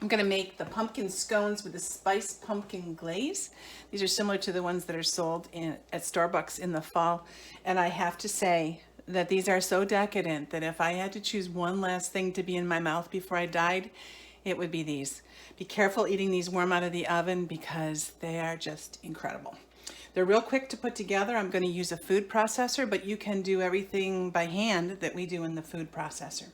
I'm going to make the pumpkin scones with the spiced pumpkin glaze. These are similar to the ones that are sold at Starbucks in the fall. And I have to say that these are so decadent that if I had to choose one last thing to be in my mouth before I died, it would be these. Be careful eating these warm out of the oven because they are just incredible. They're real quick to put together. I'm going to use a food processor, but you can do everything by hand that we do in the food processor.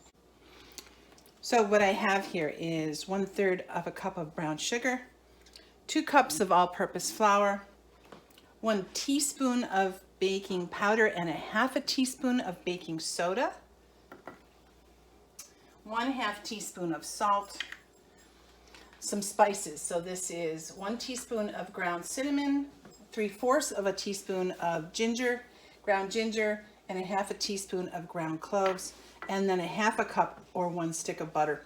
So what I have here is 1/3 of a cup of brown sugar, 2 cups of all-purpose flour, 1 teaspoon of baking powder and 1/2 teaspoon of baking soda, 1/2 teaspoon of salt, some spices. So this is 1 teaspoon of ground cinnamon, 3/4 of a teaspoon of ginger, ground ginger, and 1/2 teaspoon of ground cloves, and then 1/2 cup or 1 stick of butter.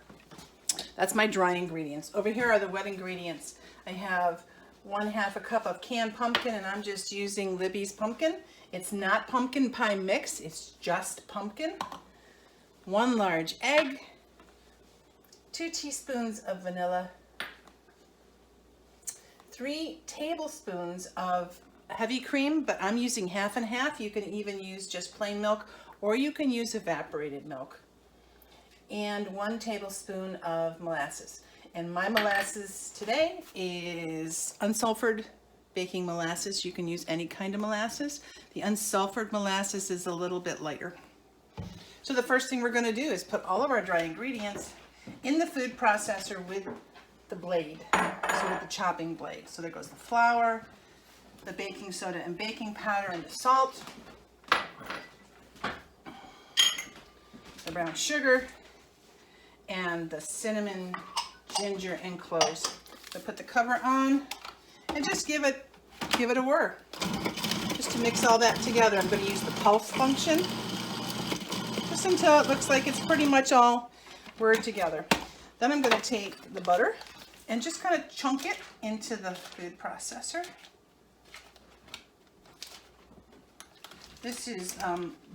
That's my dry ingredients. Over here are the wet ingredients. I have 1/2 cup of canned pumpkin, and I'm just using Libby's pumpkin. It's not pumpkin pie mix, it's just pumpkin. 1 large egg, 2 teaspoons of vanilla, 3 tablespoons of heavy cream, but I'm using 1/2 and 1/2. You can even use just plain milk, or you can use evaporated milk. And 1 tablespoon of molasses. And my molasses today is unsulfured baking molasses. You can use any kind of molasses. The unsulfured molasses is a little bit lighter. So the first thing we're going to do is put all of our dry ingredients in the food processor with the blade, so with the chopping blade. So there goes the flour, the baking soda and baking powder, and the salt, the brown sugar, and the cinnamon, ginger, and cloves. So put the cover on and just give it a whir. Just to mix all that together, I'm going to use the pulse function just until it looks like it's pretty much all whirred together. Then I'm going to take the butter and just kind of chunk it into the food processor. This is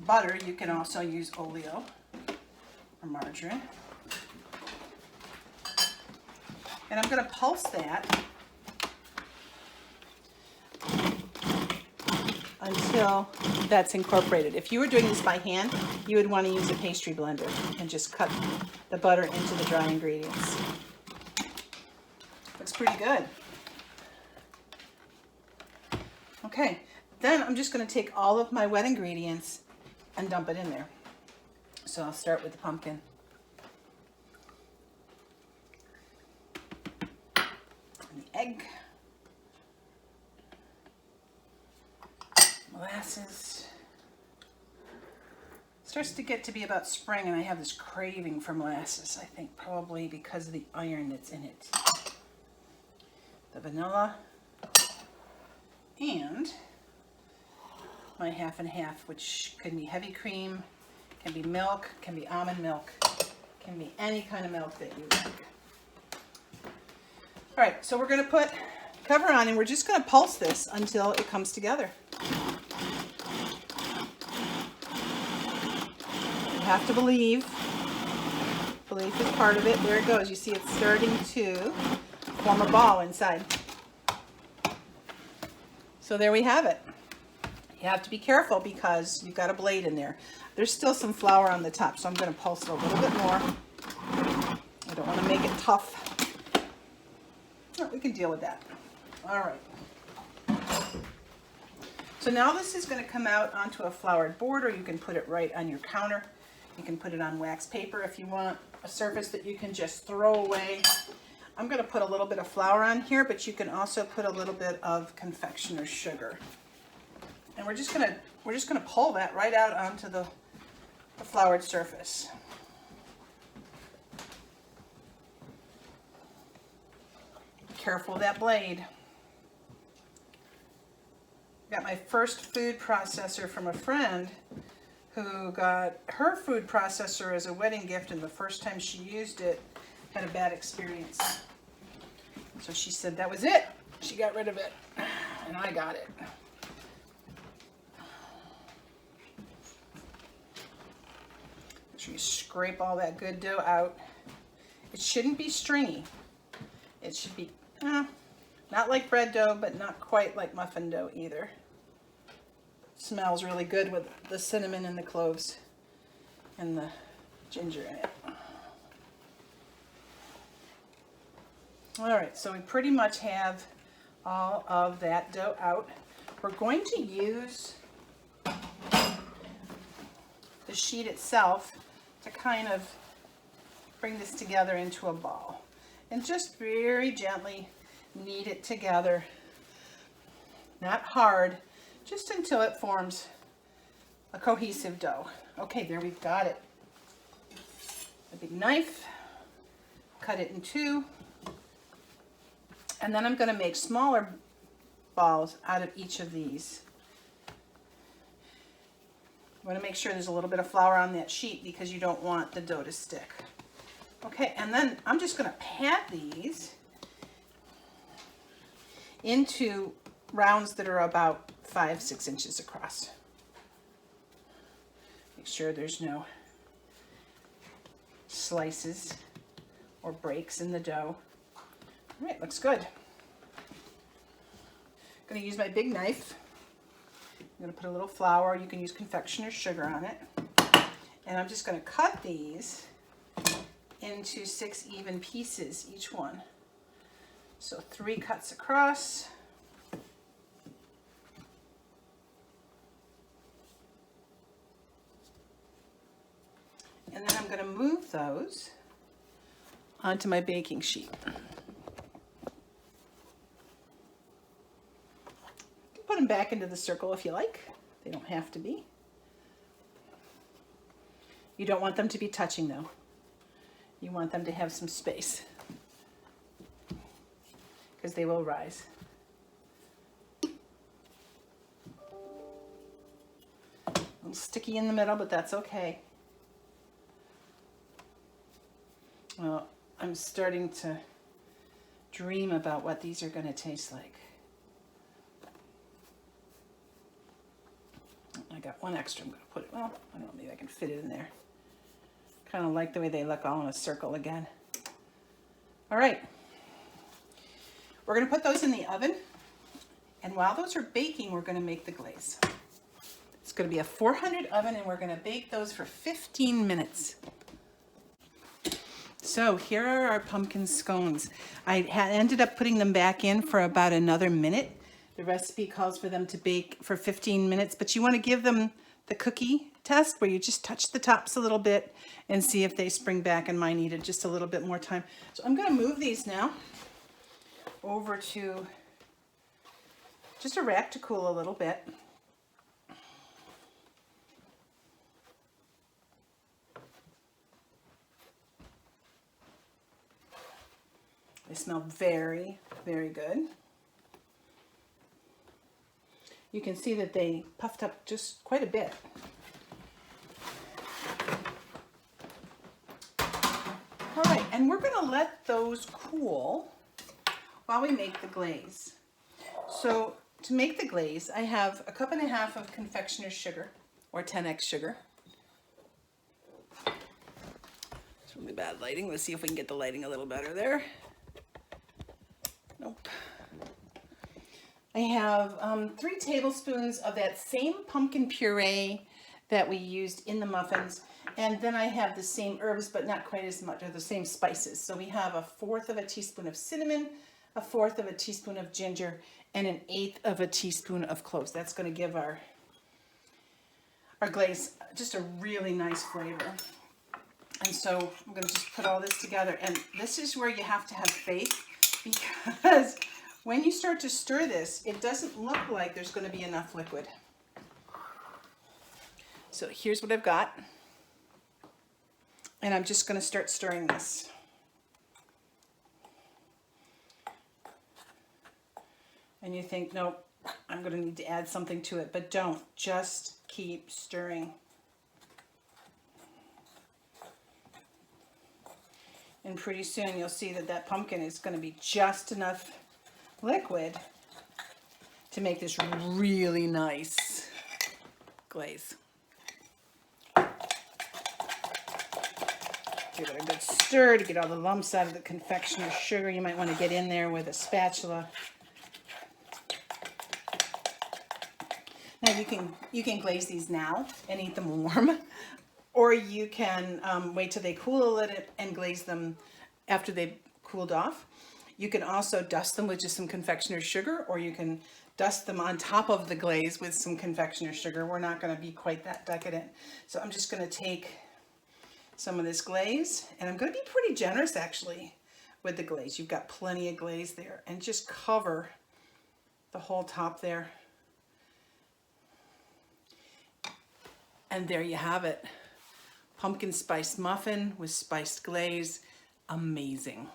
butter. You can also use oleo or margarine. And I'm going to pulse that until that's incorporated. If you were doing this by hand, you would want to use a pastry blender and just cut the butter into the dry ingredients. Looks pretty good. Okay, then I'm just going to take all of my wet ingredients and dump it in there. So I'll start with the pumpkin. And the egg. Molasses. Starts to get to be about spring, and I have this craving for molasses, I think probably because of the iron that's in it. The vanilla, and my 1/2 and 1/2, which can be heavy cream, can be milk, can be almond milk, can be any kind of milk that you like. All right, so we're going to put cover on, and we're just going to pulse this until it comes together. You have to believe. Belief is part of it. There it goes. You see it's starting to form a ball inside. So there we have it. You have to be careful because you've got a blade in there. There's still some flour on the top, so I'm going to pulse it a little bit more. I don't want to make it tough. Oh, we can deal with that. All right. So now this is going to come out onto a floured board, or you can put it right on your counter. You can put it on wax paper if you want a surface that you can just throw away. I'm going to put a little bit of flour on here, but you can also put a little bit of confectioner's sugar. And we're just going to pull that right out onto the floured surface. Be careful of that blade. Got my first food processor from a friend who got her food processor as a wedding gift, and the first time she used it had a bad experience. So she said that was it. She got rid of it, and I got it. Make sure you scrape all that good dough out. It shouldn't be stringy. It should be not like bread dough, but not quite like muffin dough either. Smells really good with the cinnamon and the cloves and the ginger in it. All right, so we pretty much have all of that dough out. We're going to use the sheet itself to kind of bring this together into a ball and just very gently knead it together, not hard, just until it forms a cohesive dough. Okay, there we've got it. A big knife, cut it in two, and then I'm going to make smaller balls out of each of these. You want to make sure there's a little bit of flour on that sheet because you don't want the dough to stick. Okay, and then I'm just going to pat these into rounds that are about 5-6 inches across. Make sure there's no slices or breaks in the dough. All right, looks good. I'm going to use my big knife. I'm going to put a little flour. You can use confectioner's sugar on it. And I'm just going to cut these into 6 even pieces each one. So 3 cuts across. And then I'm going to move those onto my baking sheet. Put them back into the circle if you like. They don't have to be. You don't want them to be touching though. You want them to have some space because they will rise. A little sticky in the middle, but that's okay. Well, I'm starting to dream about what these are going to taste like. I got one extra. I'm going to put it, well, I don't know, maybe I can fit it in there. Kind of like the way they look all in a circle again. All right. We're going to put those in the oven. And while those are baking, we're going to make the glaze. It's going to be a 400 oven, and we're going to bake those for 15 minutes. So here are our pumpkin scones. I ended up putting them back in for about another minute. The recipe calls for them to bake for 15 minutes, but you want to give them the cookie test where you just touch the tops a little bit and see if they spring back, and mine needed just a little bit more time. So I'm going to move these now over to just a rack to cool a little bit. They smell very, very good. You can see that they puffed up just quite a bit. All right, and we're going to let those cool while we make the glaze. So to make the glaze, I have a 1.5 cups of confectioner's sugar, or 10x sugar. It's really bad lighting. Let's see if we can get the lighting a little better there. Nope. I have 3 tablespoons of that same pumpkin puree that we used in the muffins. And then I have the same herbs, but not quite as much, or the same spices. So we have 1/4 teaspoon of cinnamon, 1/4 teaspoon of ginger, and 1/8 teaspoon of cloves. That's going to give our glaze just a really nice flavor. And so I'm going to just put all this together. And this is where you have to have faith, because when you start to stir this, it doesn't look like there's going to be enough liquid. So here's what I've got. And I'm just going to start stirring this. And you think, nope, I'm going to need to add something to it. But don't. Just keep stirring. And pretty soon you'll see that that pumpkin is going to be just enough liquid to make this really nice glaze. give it a good stir to get all the lumps out of the confectioner's sugar. You might want to get in there with a spatula. Now you can glaze these now and eat them warm, or you can wait till they cool a little and glaze them after they've cooled off. You can also dust them with just some confectioner's sugar, or you can dust them on top of the glaze with some confectioner's sugar. We're not going to be quite that decadent. So I'm just going to take some of this glaze, and I'm going to be pretty generous actually with the glaze. You've got plenty of glaze there, and just cover the whole top there. And there you have it. Pumpkin spice muffin with spiced glaze. Amazing.